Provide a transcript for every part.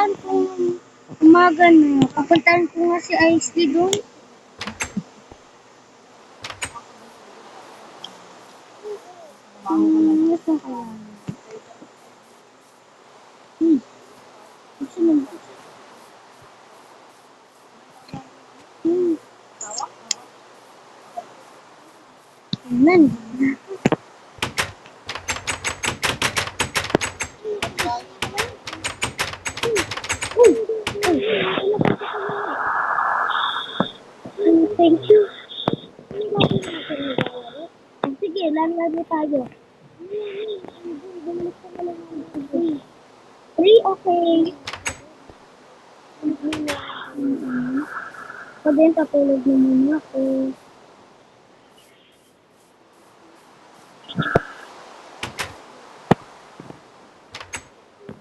pupuntahan ko umaga na. Pupuntahan ko nga si Ice doon. Ito kaya. Gusto mo? Amen. Thank you. Sige, lalo tayo. 3, okay. Ako din, patulog na muna ako.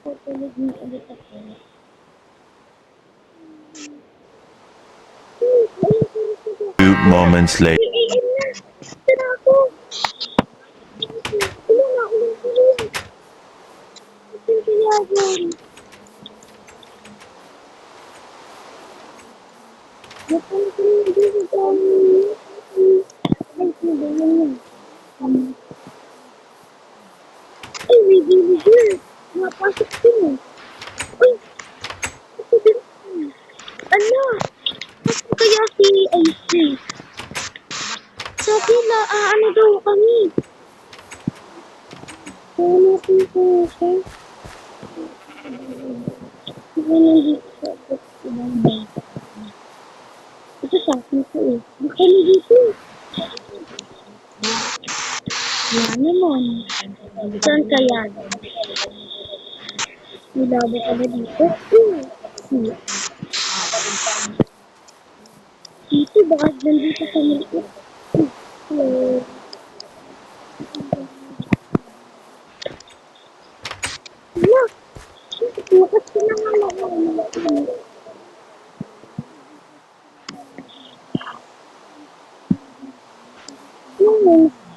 Patulog na ulit ako. Few moments later. Tara ako. Ulit. Ito kaya yun. Ay, may villager. Napasok din. Uy, ako din. Ano? Ako kaya si IC? Sabi na, ano daw kami? Kaya natin ko siya. Hindi nandito sa ibang bata. Ito sa akin ko eh. Baka na dito. Wala naman. Saan kaya? Nilabo ka na dito? Dito, baka nandito sa maliit. Wala. Bakit ka na nga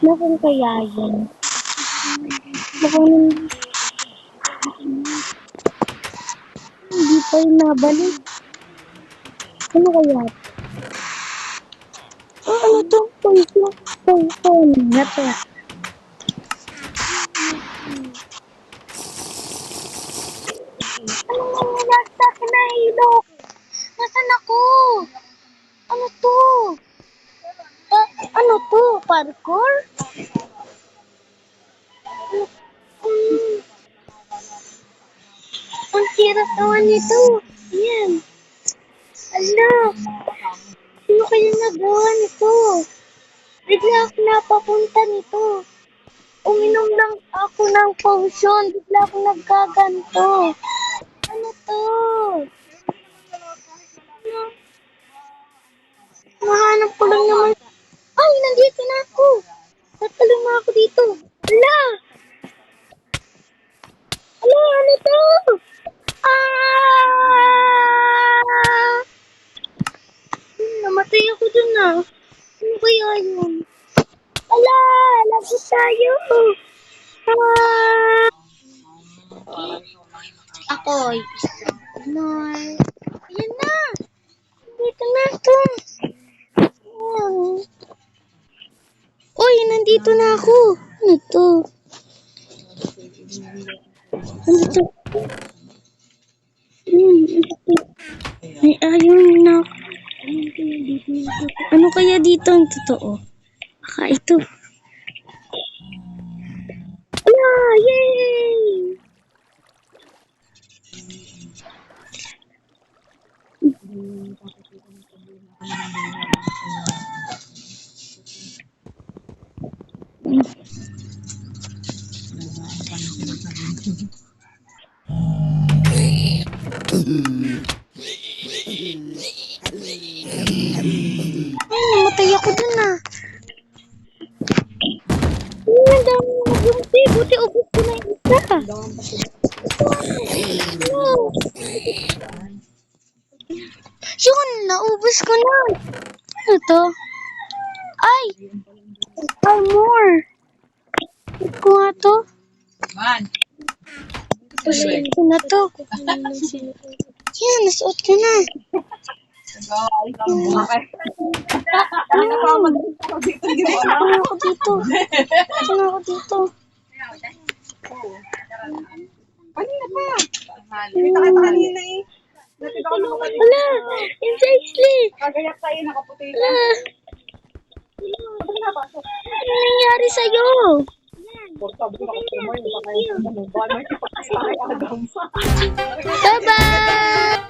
Nakong kaya yun? Nakong hindi pa yung nabalik. Ano kaya? Ano to? Pong. Nato. Ano nasa akin na ilok? Nasaan ako? Ano to? Ano to? Parkour? Ang hirap naman nito. Yan. Ala. Sino kaya nagawa nito? Bigla ako napapunta nito. Uminom lang ako ng potion. Bigla ako nagkaganto. Ano to? Mahanap ko lang naman. Ay, nandito na ako. Tatalong na ako dito. Ala! Ala, ano to? Ah! Namatay ako dun ah. Ano kaya yun? Ala! Lagot tayo! Ah! Ako'y Noy. Ayan na! Nandito na ako. Uy, nandito na ako. Ano to? Ano to? Ay, ayun na. Ano kaya dito ang totoo? Baka ito. Ah, yay! Ay, namatay ako dun ah. Ay, ang dami na nagumpi. Buti ubos ko na yung isa. No. Yun, naubos ko na. Ano to? Ay! Ay, more. Ito ko nga to. Susuot ko na to. Yan, nasuot ko na. Ano ako dito? Ano ako dito? Kanina pa. Nakita kita kanina eh. Nakita ko naman kanina. Wala! Precisely! Kagayak tayo, nakaputi ka. Wala! Ano nangyari sa'yo? Portable na customer. Baka yung ano ba? May kipagkasakay Adam. Bye-bye!